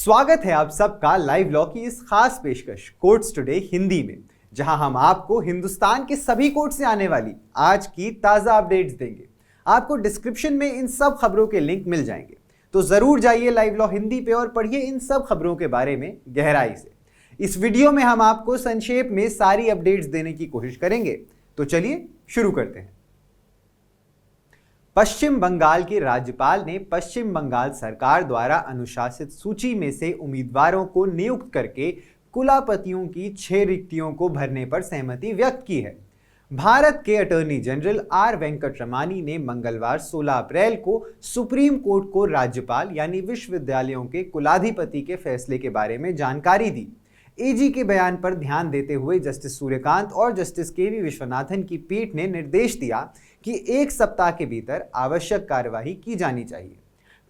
स्वागत है आप सबका लाइव लॉ की इस खास पेशकश कोर्ट्स टुडे हिंदी में, जहां हम आपको हिंदुस्तान के सभी कोर्ट से आने वाली आज की ताजा अपडेट्स देंगे। आपको डिस्क्रिप्शन में इन सब खबरों के लिंक मिल जाएंगे, तो जरूर जाइए लाइव लॉ हिंदी पे और पढ़िए इन सब खबरों के बारे में गहराई से। इस वीडियो में हम आपको संक्षेप में सारी अपडेट्स देने की कोशिश करेंगे, तो चलिए शुरू करते हैं। पश्चिम बंगाल के राज्यपाल ने पश्चिम बंगाल सरकार द्वारा अनुशासित सूची में से उम्मीदवारों को नियुक्त करके कुलापतियों की 6 रिक्तियों को भरने पर सहमति व्यक्त की है। भारत के अटॉर्नी जनरल आर वेंकटरमणी ने मंगलवार 16 अप्रैल को सुप्रीम कोर्ट को राज्यपाल यानी विश्वविद्यालयों के कुलाधिपति के फैसले के बारे में जानकारी दी। एजी के बयान पर ध्यान देते हुए जस्टिस सूर्यकांत और जस्टिस केवी विश्वनाथन की पीठ ने निर्देश दिया कि 1 सप्ताह के भीतर आवश्यक कार्यवाही की जानी चाहिए।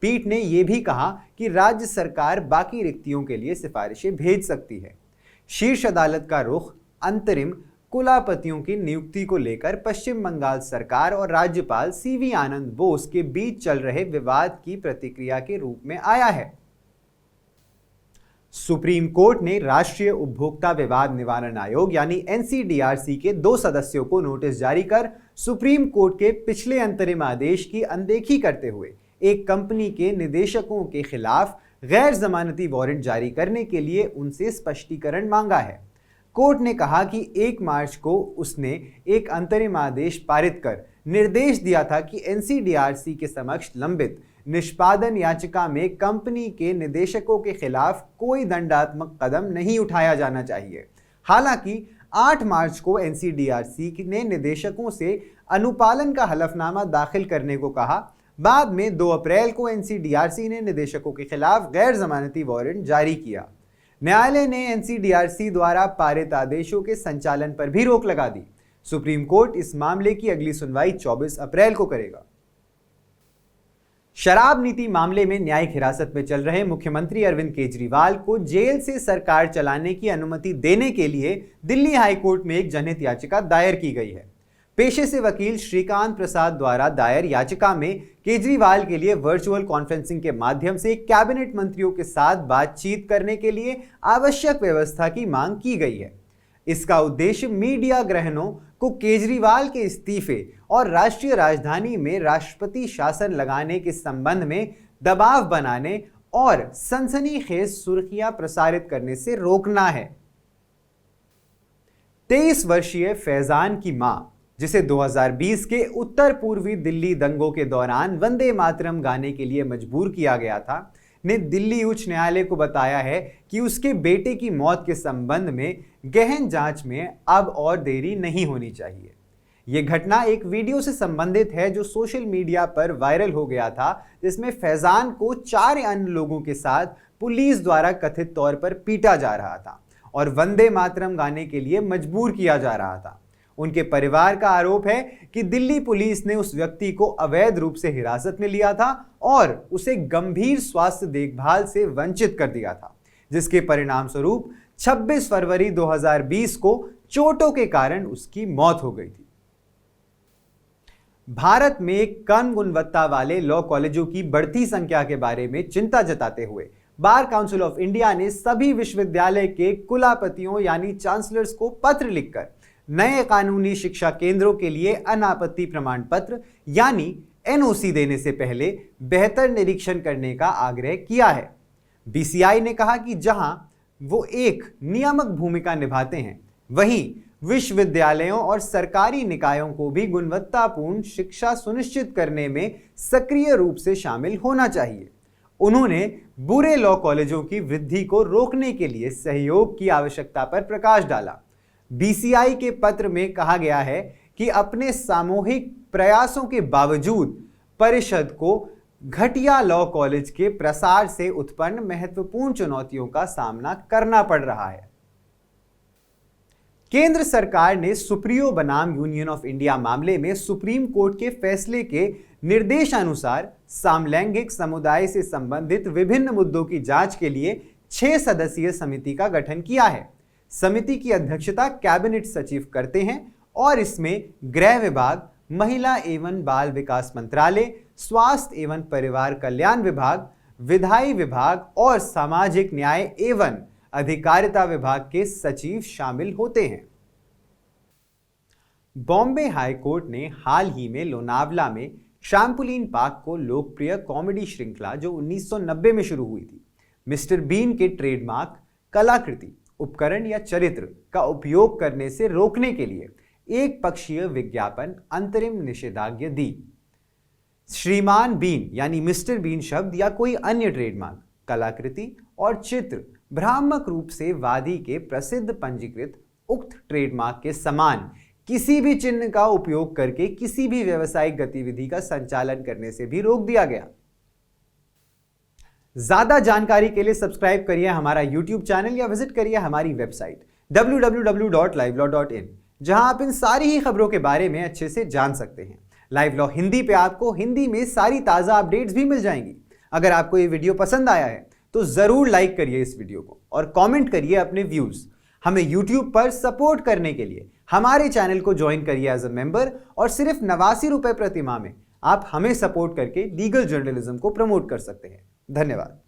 पीठ ने यह भी कहा कि राज्य सरकार बाकी रिक्तियों के लिए सिफारिशें भेज सकती है। शीर्ष अदालत का रुख अंतरिम कुलापतियों की नियुक्ति को लेकर पश्चिम बंगाल सरकार और राज्यपाल सीवी आनंद बोस के बीच चल रहे विवाद की प्रतिक्रिया के रूप में आया है। सुप्रीम कोर्ट ने राष्ट्रीय उपभोक्ता विवाद निवारण आयोग यानी एनसीडीआरसी के 2 सदस्यों को नोटिस जारी कर सुप्रीम कोर्ट के पिछले अंतरिम आदेश की अनदेखी करते हुए एक कंपनी के निदेशकों के खिलाफ गैर जमानती वारंट जारी करने के लिए उनसे स्पष्टीकरण मांगा है। कोर्ट ने कहा कि 1 मार्च को उसने एक अंतरिम आदेश पारित कर निर्देश दिया था कि एनसीडीआरसी के समक्ष लंबित निष्पादन याचिका में कंपनी के निदेशकों के खिलाफ कोई दंडात्मक कदम नहीं उठाया जाना चाहिए। हालांकि 8 मार्च को एनसीडीआरसी ने निदेशकों से अनुपालन का हलफनामा दाखिल करने को कहा। बाद में 2 अप्रैल को एनसीडीआरसी ने निदेशकों के खिलाफ गैर जमानती वारंट जारी किया। न्यायालय ने एनसीडीआरसी द्वारा पारित आदेशों के संचालन पर भी रोक लगा दी। सुप्रीम कोर्ट इस मामले की अगली सुनवाई 24 अप्रैल को करेगा। शराब नीति मामले में न्यायिक हिरासत में चल रहे मुख्यमंत्री अरविंद केजरीवाल को जेल से सरकार चलाने की अनुमति देने के लिए दिल्ली हाईकोर्ट में एक जनहित याचिका दायर की गई है। पेशे से वकील श्रीकांत प्रसाद द्वारा दायर याचिका में केजरीवाल के लिए वर्चुअल कॉन्फ्रेंसिंग के माध्यम से कैबिनेट मंत्रियों के साथ बातचीत करने के लिए आवश्यक व्यवस्था की मांग की गई है। इसका उद्देश्य मीडिया ग्रहणों को केजरीवाल के इस्तीफे और राष्ट्रीय राजधानी में राष्ट्रपति शासन लगाने के संबंध में दबाव बनाने और सनसनीखेज सुर्खियां प्रसारित करने से रोकना है। 23 वर्षीय फैजान की मां, जिसे 2020 के उत्तर पूर्वी दिल्ली दंगों के दौरान वंदे मातरम गाने के लिए मजबूर किया गया था, ने दिल्ली उच्च न्यायालय को बताया है कि उसके बेटे की मौत के संबंध में गहन जांच में अब और देरी नहीं होनी चाहिए। यह घटना एक वीडियो से संबंधित है जो सोशल मीडिया पर वायरल हो गया था, जिसमें फैजान को 4 अन्य लोगों के साथ पुलिस द्वारा कथित तौर पर पीटा जा रहा था और वंदे मातरम गाने के लिए मजबूर किया जा रहा था। उनके परिवार का आरोप है कि दिल्ली पुलिस ने उस व्यक्ति को अवैध रूप से हिरासत में लिया था और उसे गंभीर स्वास्थ्य देखभाल से वंचित कर दिया था, जिसके परिणाम स्वरूप 26 फरवरी 2020 को चोटों के कारण उसकी मौत हो गई थी। भारत में कम गुणवत्ता वाले लॉ कॉलेजों की बढ़ती संख्या के बारे में चिंता जताते हुए बार काउंसिल ऑफ इंडिया ने सभी विश्वविद्यालय के कुलापतियों यानी चांसलर्स को पत्र लिखकर नए कानूनी शिक्षा केंद्रों के लिए अनापत्ति प्रमाण पत्र यानी एनओसी देने से पहले बेहतर निरीक्षण करने का आग्रह किया है। बीसीआई ने कहा कि जहां वो एक नियामक भूमिका निभाते हैं, वहीं विश्वविद्यालयों और सरकारी निकायों को भी गुणवत्तापूर्ण शिक्षा सुनिश्चित करने में सक्रिय रूप से शामिल होना चाहिए। उन्होंने बुरे लॉ कॉलेजों की वृद्धि को रोकने के लिए सहयोग की आवश्यकता पर प्रकाश डाला। बीसीआई के पत्र में कहा गया है कि अपने सामूहिक प्रयासों के बावजूद परिषद को घटिया लॉ कॉलेज के प्रसार से उत्पन्न महत्वपूर्ण चुनौतियों का सामना करना पड़ रहा है। केंद्र सरकार ने सुप्रियो बनाम यूनियन ऑफ इंडिया मामले में सुप्रीम कोर्ट के फैसले के निर्देशानुसार समलैंगिक समुदाय से संबंधित विभिन्न मुद्दों की जांच के लिए 6 सदस्यीय समिति का गठन किया है। समिति की अध्यक्षता कैबिनेट सचिव करते हैं और इसमें गृह विभाग, महिला एवं बाल विकास मंत्रालय, स्वास्थ्य एवं परिवार कल्याण विभाग, विधायी विभाग और सामाजिक न्याय एवं अधिकारिता विभाग के सचिव शामिल होते हैं। बॉम्बे हाई कोर्ट ने हाल ही में लोनावला में ट्रैम्पोलिन पार्क को लोकप्रिय कॉमेडी श्रृंखला जो 1990 में शुरू हुई थी, मिस्टर बीन के ट्रेडमार्क, कलाकृति, उपकरण या चरित्र का उपयोग करने से रोकने के लिए एक पक्षीय विज्ञापन अंतरिम निषेधाज्ञा दी। श्रीमान बीन यानी मिस्टर बीन शब्द या कोई अन्य ट्रेडमार्क, कलाकृति और चित्र भ्रामक रूप से वादी के प्रसिद्ध पंजीकृत उक्त ट्रेडमार्क के समान किसी भी चिन्ह का उपयोग करके किसी भी व्यावसायिक गतिविधि का संचालन करने से भी रोक दिया गया। ज्यादा जानकारी के लिए सब्सक्राइब करिए हमारा YouTube चैनल या विजिट करिए हमारी वेबसाइट www.livelawin, जहां आप इन सारी ही खबरों के बारे में अच्छे से जान सकते हैं। लाइव लॉ हिंदी पे आपको हिंदी में सारी ताजा अपडेट्स भी मिल जाएंगी। अगर आपको ये वीडियो पसंद आया है तो जरूर लाइक करिए इस वीडियो को और कमेंट करिए अपने व्यूज। हमें YouTube पर सपोर्ट करने के लिए हमारे चैनल को ज्वाइन करिए एज अ मेंबर और सिर्फ 89 रुपए प्रति माह में आप हमें सपोर्ट करके लीगल जर्नलिज्म को प्रमोट कर सकते हैं। धन्यवाद।